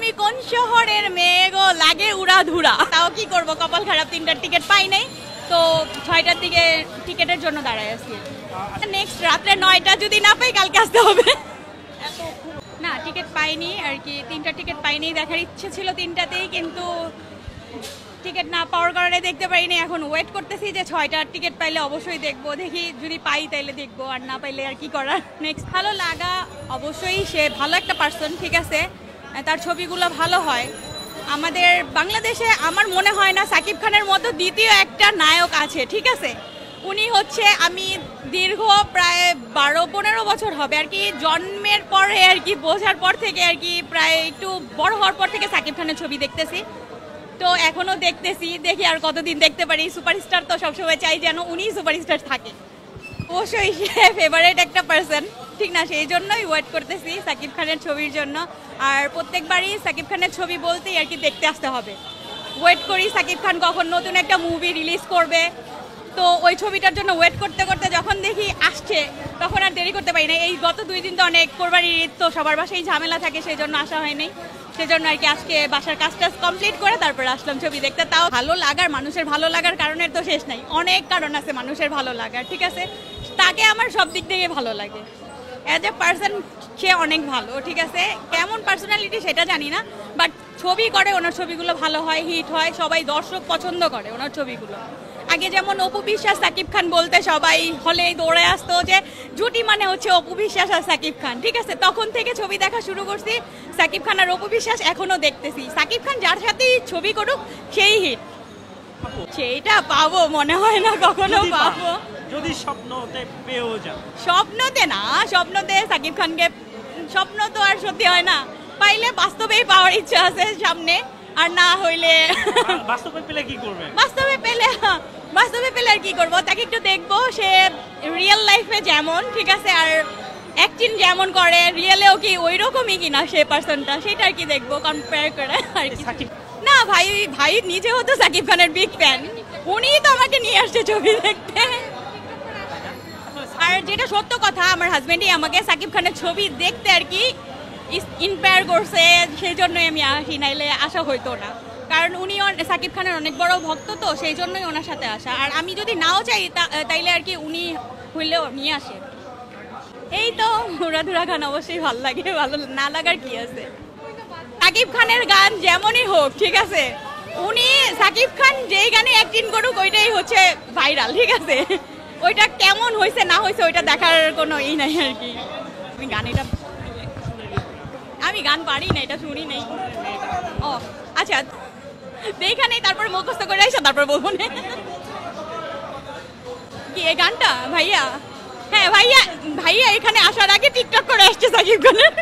তুমি কোন শহরের মেয়ে গো, লাগে উড়াধুরা। তাও কি করব, কপাল খারাপ, 3টার টিকিট পাই নাই, তো 6টার দিকে টিকিটের জন্য দাঁড়ায় আছি। নেক্সট রাত্রে 9টা যদি না পাই কালকে আসতে হবে। না টিকিট পাইনি আর কি, 3টার টিকিট পাইনি। দেখার ইচ্ছে ছিল 3টাতেই, কিন্তু টিকিট না পাওয়ার কারণে দেখতে পারিনি। এখন ওয়েট করতেছি যে 6টার টিকিট পাইলে অবশ্যই দেখবো, দেখি যদি পাই তাইলে দেখবো, আর না পাইলে আর কি করার। নেক্সট ভালো লাগা অবশ্যই, সে ভালো একটা পার্সন, ঠিক আছে, তার ছবিগুলো ভালো হয়। আমাদের বাংলাদেশে আমার মনে হয় না সাকিব খানের মতো দ্বিতীয় একটা নায়ক আছে, ঠিক আছে। উনি হচ্ছে, আমি দীর্ঘ প্রায় 12-15 বছর হবে আর কি, জন্মের পরে আর কি, বোঝার পর থেকে আর কি, প্রায় একটু বড় হওয়ার পর থেকে সাকিব খানের ছবি দেখতেছি। তো এখনো দেখতেছি, দেখি আর কতদিন দেখতে পারি। সুপারস্টার তো সবসময় চাই যেন উনি সুপারস্টার থাকে। অবশ্যই সে ফেভারিট একটা পার্সন, ঠিক না, সেই জন্যই ওয়েট করতেছি সাকিব খানের ছবির জন্য। আর প্রত্যেকবারই সাকিব খানের ছবি বলতেই আর কি দেখতে আসতে হবে। ওয়েট করি সাকিব খান কখন নতুন একটা মুভি রিলিজ করবে, তো ওই ছবিটার জন্য ওয়েট করতে করতে যখন দেখি আসছে তখন আর দেরি করতে পারি না। এই গত 2 দিন তো অনেক কোরবানির ঈদ, তো সবার বাসায় ঝামেলা থাকে, সেই জন্য আসা হয়নি। সেজন্য আর কি আজকে বাসার কাজটা কমপ্লিট করে তারপরে আসলাম ছবি দেখতে। তাও ভালো লাগার, মানুষের ভালো লাগার কারণের তো শেষ নাই, অনেক কারণ আছে মানুষের ভালো লাগার, ঠিক আছে। তাকে আমার সব দিক থেকে ভালো লাগে, অ্যাজ এ পার্সন সে অনেক ভালো, ঠিক আছে। কেমন পার্সোনালিটি সেটা জানি না, বাট ছবি করে, ওনার ছবিগুলো ভালো হয়, হিট হয়, সবাই দর্শক পছন্দ করে ওনার ছবিগুলো। আগে যেমন অপু বিশ্বাস সাকিব খান বলতে সবাই হলে দৌড়ে আসতো যে জুটি মানে হচ্ছে অপু বিশ্বাস আর সাকিব খান, ঠিক আছে। তখন থেকে ছবি দেখা শুরু করছি, সাকিব খান আর অপু বিশ্বাস এখনো দেখতেছি। সাকিব খান যার সাথেই ছবি করুক সেই হিট। সেইটা পাবো মনে হয় না কখনো পাবো, যদি স্বপ্নতে পেয়েও যান। স্বপ্নতে না, স্বপ্নতে সাকিব খানকে, স্বপ্ন তো আর সত্যি হয় না, পাইলে বাস্তবেই পাওয়ার ইচ্ছা আছে সামনে। আর না হইলে বাস্তবে পেলে কি করবে? বাস্তবে পেলে আর কি করবো, তাকে একটু দেখবো সে রিয়েল লাইফে যেমন, ঠিক আছে, আর অ্যাক্টিং যেমন করে রিয়েলেও কি ওই রকমই কিনা সে পার্সনটা, সেটা আর কি দেখবো কম্পেয়ার করে আর কি। না ভাই নিজেও তো সাকিব খানের বিগ ফ্যান, উনিই তো আমাকে নিয়ে আসছে ছবি দেখতে। আর যেটা সত্য কথা, আমার হাজবেন্ডই আমাকে সাকিব খানের ছবি দেখতে আর কি ইন্সপায়ার করছে, সেই জন্যই আমি আসি, নাইলে আসা হইতো না। কারণ উনি সাকিব খানের অনেক বড় ভক্ত, তো সেই জন্যই ওনার সাথে আসা। আর আমি যদি নাও চাই তাইলে আর কি উনি হইলেও নিয়ে আসে। এই তো উড়াধুরা গান অবশ্যই ভালো লাগে, ভালো না লাগার কি আছে। সাকিব খানের গান যেমনই হোক, ঠিক আছে, উনি সাকিব খান যেই গানে অ্যাক্টিং করুক ওইটাই হচ্ছে ভাইরাল, ঠিক আছে। ওইটা কেমন হয়েছে না হয়েছে ওইটা দেখার কোনো ই নাই আর কি। আমি গান পারি না, এটা শুনি নাই। ও আচ্ছা, দেখা নেই, তারপর মুখস্থ করে আসা, তারপর বলবো না কি এই গানটা। ভাইয়া, হ্যাঁ ভাইয়া এখানে আসার আগে টিকটক করে আসছে সাকিব খানের।